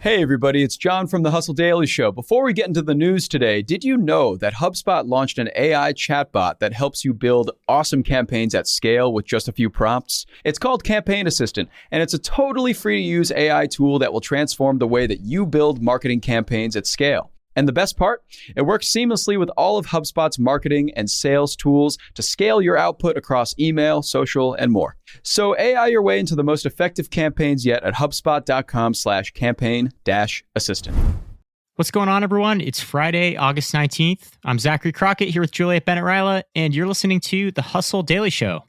Hey everybody, it's John from the Hustle Daily Show. Before we get into the news today, did you know that HubSpot launched an AI chatbot that helps you build awesome campaigns at scale with just a few prompts? It's called Campaign Assistant, and it's a totally free-to-use AI tool that will transform the way that you build marketing campaigns at scale. And the best part? It works seamlessly with all of HubSpot's marketing and sales tools to scale your output across email, social, and more. So AI your way into the most effective campaigns yet at HubSpot.com/campaign-assistant. What's going on, everyone? It's Friday, August 19th. I'm Zachary Crockett here with Juliet, Bennet, Rylah, and you're listening to the Hustle Daily Show.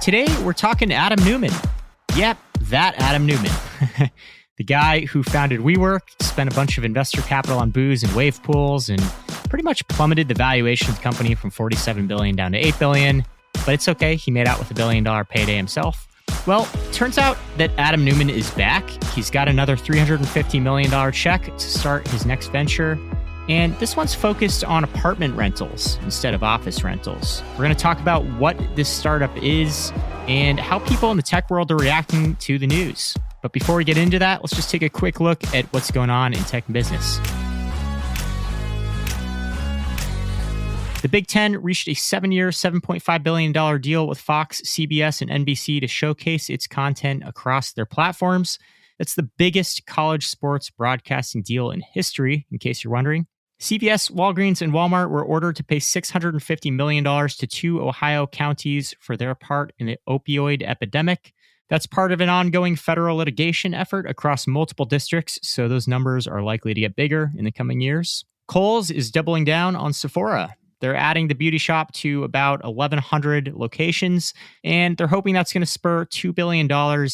Today, we're talking Adam Neumann. Yep, that Adam Neumann. The guy who founded WeWork, spent a bunch of investor capital on booze and wave pools, and pretty much plummeted the valuation of the company from $47 billion down to $8 billion. But it's okay, he made out with $1 billion payday himself. Well, turns out that Adam Neumann is back. He's got another $350 million check to start his next venture. And this one's focused on apartment rentals instead of office rentals. We're going to talk about what this startup is and how people in the tech world are reacting to the news. But before we get into that, let's just take a quick look at what's going on in tech business. The Big Ten reached a 7-year, $7.5 billion deal with Fox, CBS, and NBC to showcase its content across their platforms. That's the biggest college sports broadcasting deal in history, in case you're wondering. CVS, Walgreens, and Walmart were ordered to pay $650 million to 2 Ohio counties for their part in the opioid epidemic. That's part of an ongoing federal litigation effort across multiple districts, so those numbers are likely to get bigger in the coming years. Kohl's is doubling down on Sephora. They're adding the beauty shop to about 1,100 locations, and they're hoping that's going to spur $2 billion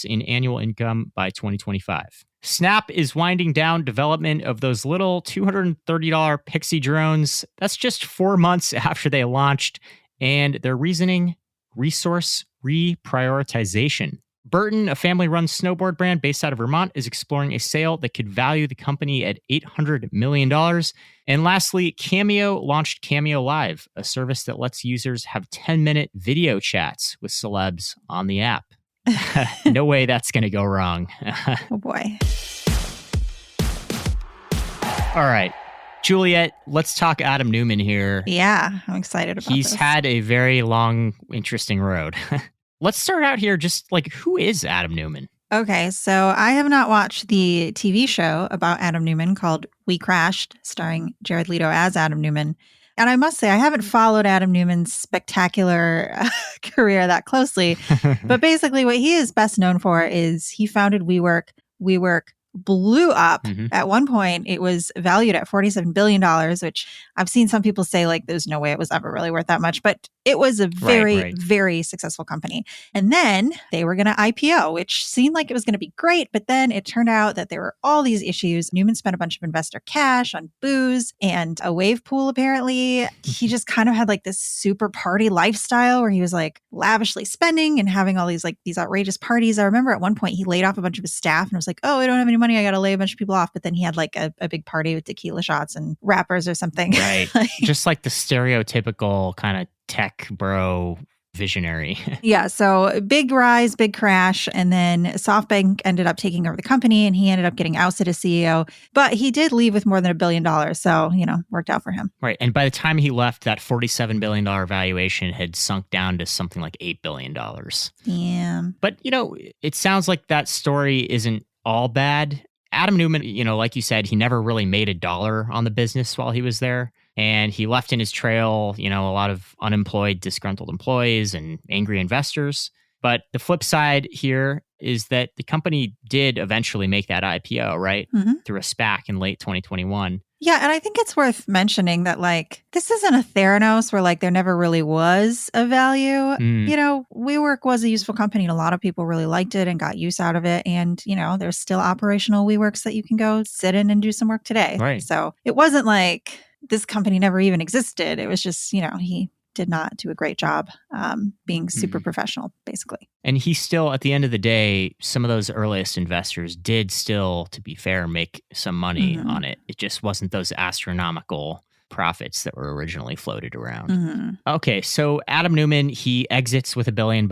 in annual income by 2025. Snap is winding down development of those little $230 Pixie drones. That's just 4 months after they launched, and their reasoning, resource reprioritization. Burton, a family-run snowboard brand based out of Vermont, is exploring a sale that could value the company at $800 million. And lastly, Cameo launched Cameo Live, a service that lets users have 10-minute video chats with celebs on the app. No way that's going to go wrong. Oh, boy. All right. Juliet, let's talk Adam Neumann here. Yeah, I'm excited about He's this. had a very long, interesting road. Let's start out here just like, who is Adam Neumann? Okay, so I have not watched the TV show about Adam Neumann called We Crashed, starring Jared Leto as Adam Neumann. And I must say, I haven't followed Adam Neumann's spectacular career that closely. But basically, what he is best known for is he founded WeWork. WeWork blew up. At one point, it was valued at $47 billion, which I've seen some people say, like, there's no way it was ever really worth that much. But it was a very, very successful company. And then they were going to IPO, which seemed like it was going to be great. But then it turned out that there were all these issues. Neumann spent a bunch of investor cash on booze and a wave pool, apparently. He just kind of had like this super party lifestyle where he was like lavishly spending and having all these like these outrageous parties. I remember at one point he laid off a bunch of his staff and was like, oh, I don't have any money. I got to lay a bunch of people off. But then he had like a big party with tequila shots and rappers or something. Right. Just like the stereotypical kind of tech bro visionary. Yeah. So big rise, big crash. And then SoftBank ended up taking over the company and he ended up getting ousted as CEO. But he did leave with more than $1 billion. So, worked out for him. Right. And by the time he left, that $47 billion valuation had sunk down to something like $8 billion. Yeah. But, it sounds like that story isn't all bad. Adam Neumann, like you said, he never really made a dollar on the business while he was there. And he left in his trail, a lot of unemployed, disgruntled employees and angry investors. But the flip side here is that the company did eventually make that IPO, right? Through a SPAC in late 2021. Yeah, and I think it's worth mentioning that, this isn't a Theranos where, there never really was a value. WeWork was a useful company, and a lot of people really liked it and got use out of it. And, there's still operational WeWorks that you can go sit in and do some work today. Right. So it wasn't like this company never even existed. It was just, he did not do a great job being super professional, basically. And he still, at the end of the day, some of those earliest investors did still, to be fair, make some money on it. It just wasn't those astronomical profits that were originally floated around. Mm-hmm. Okay, so Adam Neumann, he exits with $1 billion.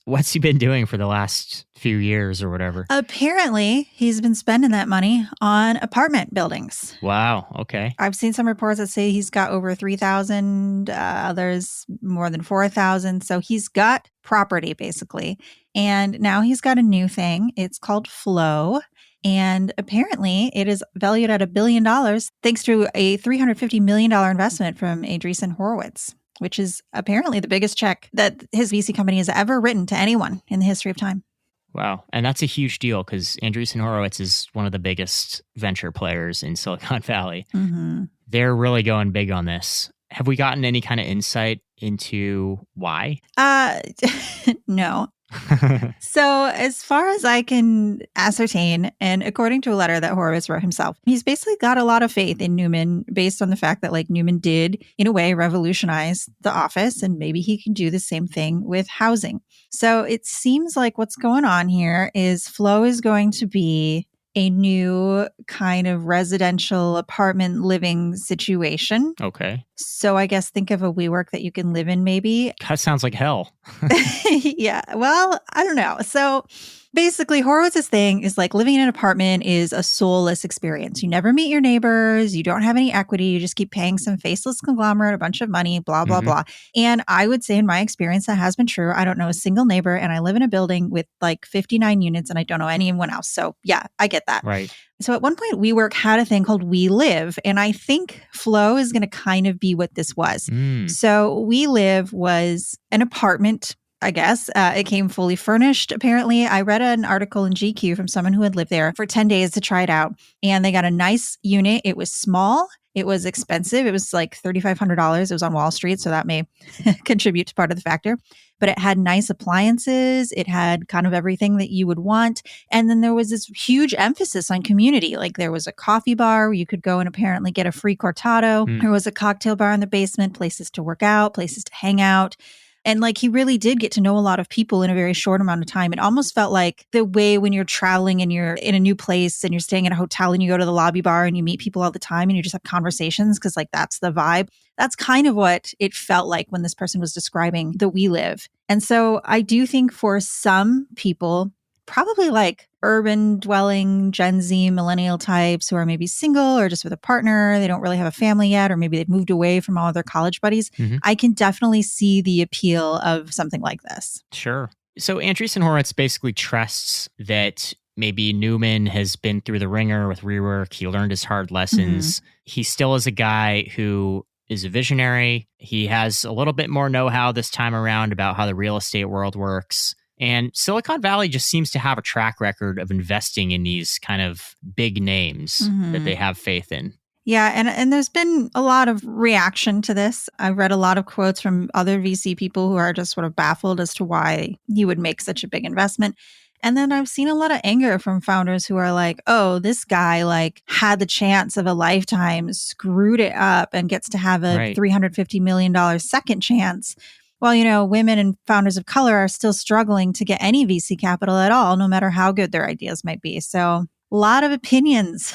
What's he been doing for the last few years or whatever? Apparently, he's been spending that money on apartment buildings. Wow, okay. I've seen some reports that say he's got over 3,000, others more than 4,000. So he's got property, basically. And now he's got a new thing. It's called Flow. And apparently it is valued at $1 billion thanks to a $350 million investment from Andreessen Horowitz, which is apparently the biggest check that his VC company has ever written to anyone in the history of time. Wow. And that's a huge deal because Andreessen Horowitz is one of the biggest venture players in Silicon Valley. Mm-hmm. They're really going big on this. Have we gotten any kind of insight into why? No. So as far as I can ascertain, and according to a letter that Horowitz wrote himself, he's basically got a lot of faith in Neumann based on the fact that like Neumann did in a way revolutionize the office, and maybe he can do the same thing with housing. So it seems like what's going on here is Flow is going to be a new kind of residential apartment living situation. Okay. So I guess think of a WeWork that you can live in maybe. That sounds like hell. Yeah. Well, I don't know. So basically, Horowitz's thing is like living in an apartment is a soulless experience. You never meet your neighbors. You don't have any equity. You just keep paying some faceless conglomerate a bunch of money, blah, blah, blah. And I would say in my experience, that has been true. I don't know a single neighbor, and I live in a building with like 59 units and I don't know anyone else. So yeah, I get that. Right. So at one point, WeWork had a thing called We Live, and I think Flow is going to kind of be what this was. So We Live was an apartment, I guess. It came fully furnished, apparently. I read an article in GQ from someone who had lived there for 10 days to try it out, and they got a nice unit. It was small. It was expensive. It was like $3,500. It was on Wall Street, so that may contribute to part of the factor. But it had nice appliances. It had kind of everything that you would want. And then there was this huge emphasis on community. Like there was a coffee bar where you could go and apparently get a free cortado. There was a cocktail bar in the basement, places to work out, places to hang out. And like he really did get to know a lot of people in a very short amount of time. It almost felt like the way when you're traveling and you're in a new place and you're staying in a hotel and you go to the lobby bar and you meet people all the time and you just have conversations because like that's the vibe. That's kind of what it felt like when this person was describing the We Live. And so I do think for some people, probably like urban dwelling Gen Z millennial types who are maybe single or just with a partner, they don't really have a family yet, or maybe they've moved away from all of their college buddies. I can definitely see the appeal of something like this. Sure. So Andreessen Horowitz basically trusts that maybe Neumann has been through the ringer with rework. He learned his hard lessons. He still is a guy who is a visionary. He has a little bit more know-how this time around about how the real estate world works. And Silicon Valley just seems to have a track record of investing in these kind of big names that they have faith in. Yeah, and there's been a lot of reaction to this. I've read a lot of quotes from other VC people who are just sort of baffled as to why you would make such a big investment. And then I've seen a lot of anger from founders who are like, oh, this guy like had the chance of a lifetime, screwed it up, and gets to have a $350 million second chance. Well, you know, women and founders of color are still struggling to get any VC capital at all, no matter how good their ideas might be. So a lot of opinions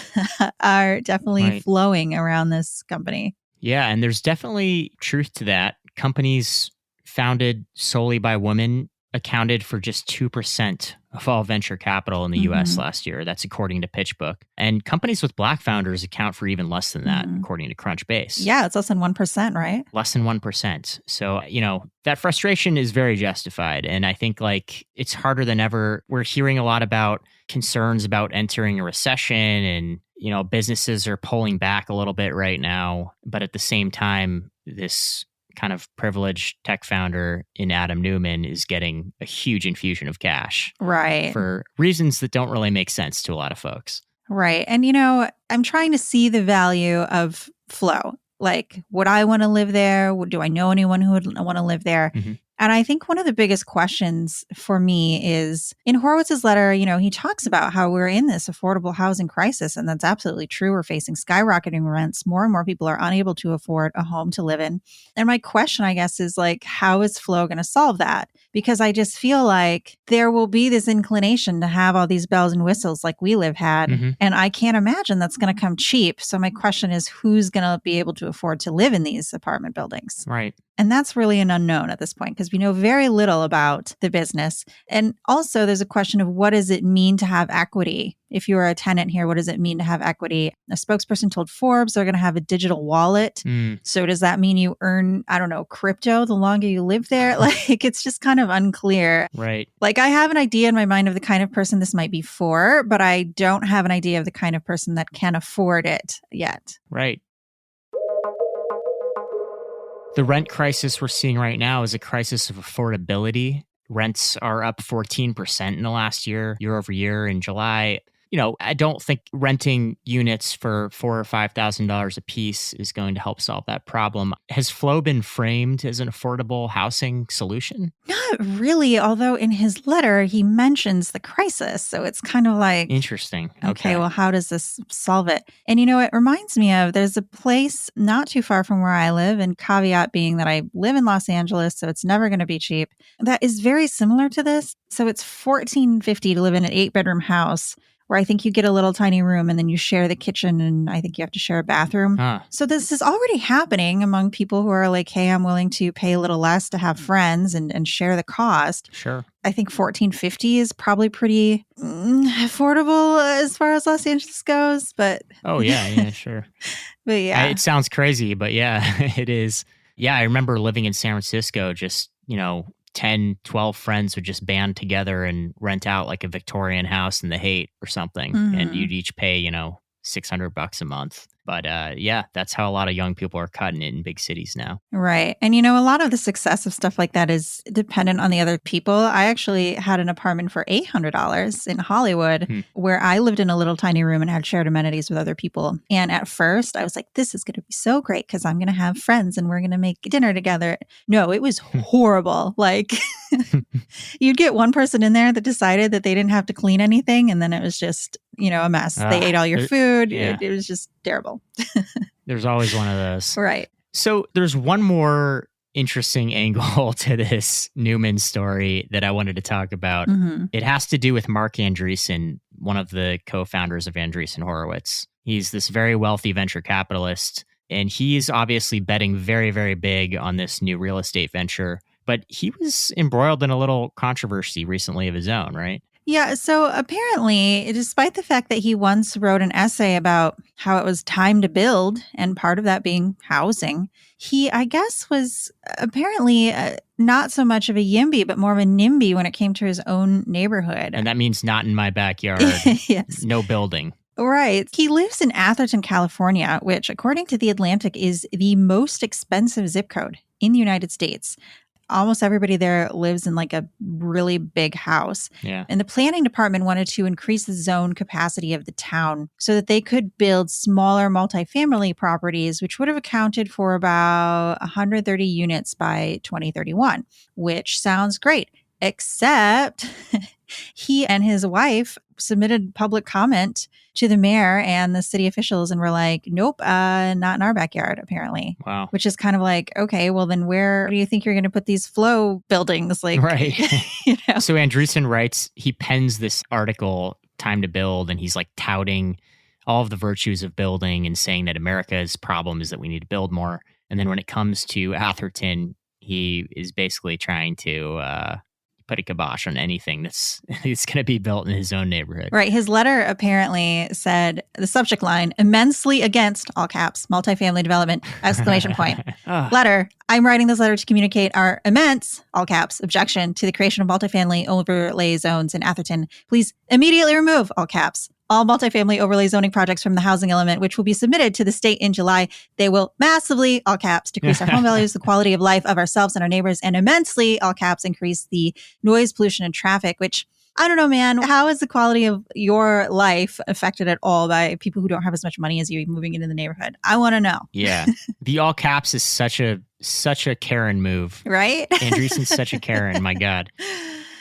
are definitely flowing around this company. Yeah, and there's definitely truth to that. Companies founded solely by women accounted for just 2% of all venture capital in the US last year. That's according to PitchBook. And companies with Black founders account for even less than that, according to Crunchbase. Yeah, it's less than 1%, right? Less than 1%. So, you know, that frustration is very justified. And I think like it's harder than ever. We're hearing a lot about concerns about entering a recession and, you know, businesses are pulling back a little bit right now. But at the same time, this kind of privileged tech founder in Adam Neumann is getting a huge infusion of cash. Right. For reasons that don't really make sense to a lot of folks. Right. And, you know, I'm trying to see the value of Flow. Like, would I want to live there? Do I know anyone who would want to live there? And I think one of the biggest questions for me is in Horowitz's letter, you know, he talks about how we're in this affordable housing crisis, and that's absolutely true. We're facing skyrocketing rents. More and more people are unable to afford a home to live in. And my question, I guess, is like, how is Flow going to solve that? because I just feel like there will be this inclination to have all these bells and whistles like We Live had. Mm-hmm. And I can't imagine that's going to come cheap. So my question is, who's going to be able to afford to live in these apartment buildings? Right. And that's really an unknown at this point because we know very little about the business. And also there's a question of what does it mean to have equity? If you are a tenant here, what does it mean to have equity? A spokesperson told Forbes they're going to have a digital wallet. So does that mean you earn, I don't know, crypto the longer you live there? Like, it's just kind of unclear. Right. Like, I have an idea in my mind of the kind of person this might be for, but I don't have an idea of the kind of person that can afford it yet. Right. The rent crisis we're seeing right now is a crisis of affordability. Rents are up 14% in the last year over year in July. I don't think renting units for $4,000 or $5,000 a piece is going to help solve that problem. Has Flo been framed as an affordable housing solution? Not really, although in his letter, he mentions the crisis. So it's kind of like... Interesting. Okay, well, how does this solve it? And it reminds me of, there's a place not too far from where I live, and caveat being that I live in Los Angeles, so it's never going to be cheap, that is very similar to this. So it's $1,450 to live in an 8-bedroom house, where I think you get a little tiny room and then you share the kitchen and I think you have to share a bathroom. So this is already happening among people who are like, hey, I'm willing to pay a little less to have friends and share the cost. Sure. I think $1,450 is probably pretty affordable as far as Los Angeles goes, but... Oh, yeah, sure. But yeah. It sounds crazy, but yeah, it is. Yeah, I remember living in San Francisco, just, 10, 12 friends would just band together and rent out like a Victorian house in the Haight or something. And you'd each pay, $600 a month. But yeah, that's how a lot of young people are cutting it in big cities now. Right. And a lot of the success of stuff like that is dependent on the other people. I actually had an apartment for $800 in Hollywood where I lived in a little tiny room and had shared amenities with other people. And at first I was like, this is going to be so great because I'm going to have friends and we're going to make dinner together. No, it was horrible. Like you'd get one person in there that decided that they didn't have to clean anything. And then it was just, a mess. They ate all your food. Yeah. It was just terrible. There's always one of those. Right. So there's one more interesting angle to this Neumann story that I wanted to talk about. It has to do with Mark Andreessen, one of the co-founders of Andreessen Horowitz. He's this very wealthy venture capitalist, and he's obviously betting very, very big on this new real estate venture. But he was embroiled in a little controversy recently of his own, right? Yeah, so apparently, despite the fact that he once wrote an essay about how it was time to build, and part of that being housing, he, I guess, was apparently not so much of a YIMBY, but more of a NIMBY when it came to his own neighborhood. And that means not in my backyard. Yes. No building. Right. He lives in Atherton, California, which, according to The Atlantic, is the most expensive zip code in the United States. Almost everybody there lives in like a really big house. Yeah. And the planning department wanted to increase the zone capacity of the town so that they could build smaller multifamily properties, which would have accounted for about 130 units by 2031, which sounds great, except he and his wife submitted public comment to the mayor and the city officials and were like, nope, not in our backyard, apparently. Wow. Which is kind of like, okay, well then where do you think you're going to put these flow buildings? Like, right. So Andreessen writes, he pens this article, Time to Build, and he's like touting all of the virtues of building and saying that America's problem is that we need to build more. And then when it comes to Atherton, he is basically trying to put a kibosh on anything that's going to be built in his own neighborhood. Right. His letter apparently said, the subject line, immensely against, all caps, multifamily development, exclamation point. Letter, I'm writing this letter to communicate our immense, all caps, objection to the creation of multifamily overlay zones in Atherton. Please immediately remove, all caps, all multifamily overlay zoning projects from the housing element, which will be submitted to the state in July. They will massively, all caps, decrease our home values, the quality of life of ourselves and our neighbors, and immensely, all caps, increase the noise, pollution, and traffic, which, I don't know, man, how is the quality of your life affected at all by people who don't have as much money as you moving into the neighborhood? I want to know. Yeah. The all caps is such a Karen move. Right? Andreessen's such a Karen, my God.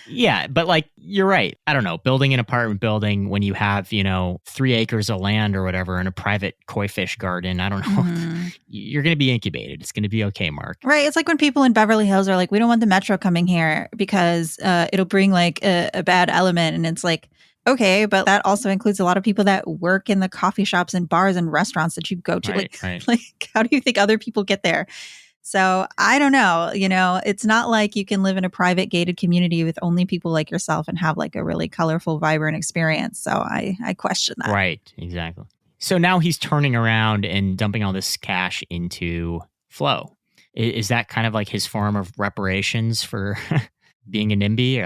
Yeah, but like, you're right. I don't know, building an apartment building when you have, 3 acres of land or whatever and a private koi fish garden, I don't know. You're going to be incubated. It's going to be okay, Mark. Right. It's like when people in Beverly Hills are like, we don't want the metro coming here because it'll bring like a bad element. And it's like, okay, but that also includes a lot of people that work in the coffee shops and bars and restaurants that you go to. Right. Like, how do you think other people get there? So I don't know, it's not like you can live in a private gated community with only people like yourself and have like a really colorful, vibrant experience. So I question that. Right, exactly. So now he's turning around and dumping all this cash into Flow. Is that kind of like his form of reparations for being a NIMBY?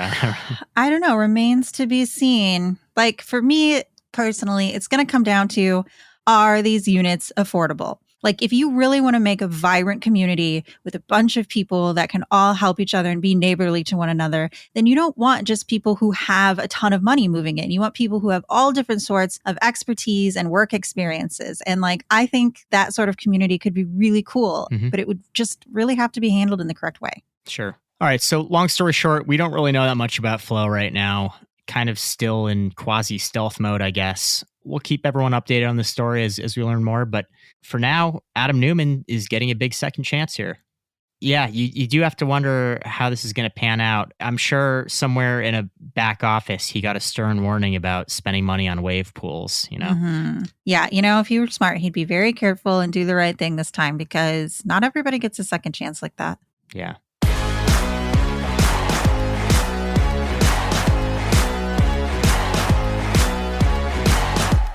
I don't know. Remains to be seen. Like for me personally, it's going to come down to, are these units affordable? Like if you really want to make a vibrant community with a bunch of people that can all help each other and be neighborly to one another, then you don't want just people who have a ton of money moving in. You want people who have all different sorts of expertise and work experiences. And like, I think that sort of community could be really cool, but it would just really have to be handled in the correct way. Sure. All right. So long story short, we don't really know that much about Flow right now. Kind of still in quasi stealth mode, I guess. We'll keep everyone updated on the story as we learn more. But for now, Adam Neumann is getting a big second chance here. Yeah, you do have to wonder how this is going to pan out. I'm sure somewhere in a back office, he got a stern warning about spending money on wave pools, Yeah, if he were smart, he'd be very careful and do the right thing this time because not everybody gets a second chance like that. Yeah.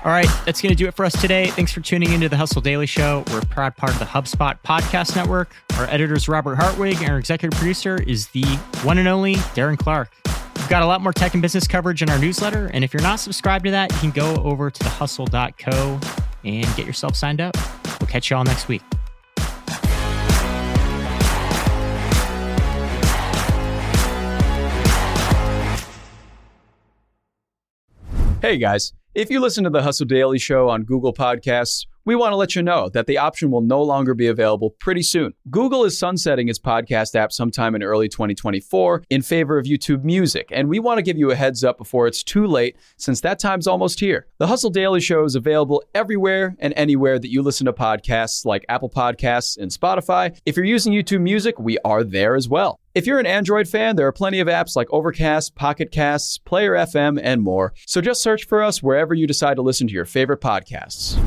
All right, that's going to do it for us today. Thanks for tuning into the Hustle Daily Show. We're a proud part of the HubSpot Podcast Network. Our editor is Robert Hartwig, and our executive producer is the one and only Darren Clark. We've got a lot more tech and business coverage in our newsletter, and if you're not subscribed to that, you can go over to thehustle.co and get yourself signed up. We'll catch you all next week. Hey guys, if you listen to the Hustle Daily Show on Google Podcasts, we want to let you know that the option will no longer be available pretty soon. Google is sunsetting its podcast app sometime in early 2024 in favor of YouTube Music, and we want to give you a heads up before it's too late since that time's almost here. The Hustle Daily Show is available everywhere and anywhere that you listen to podcasts like Apple Podcasts and Spotify. If you're using YouTube Music, we are there as well. If you're an Android fan, there are plenty of apps like Overcast, Pocket Casts, Player FM, and more. So just search for us wherever you decide to listen to your favorite podcasts.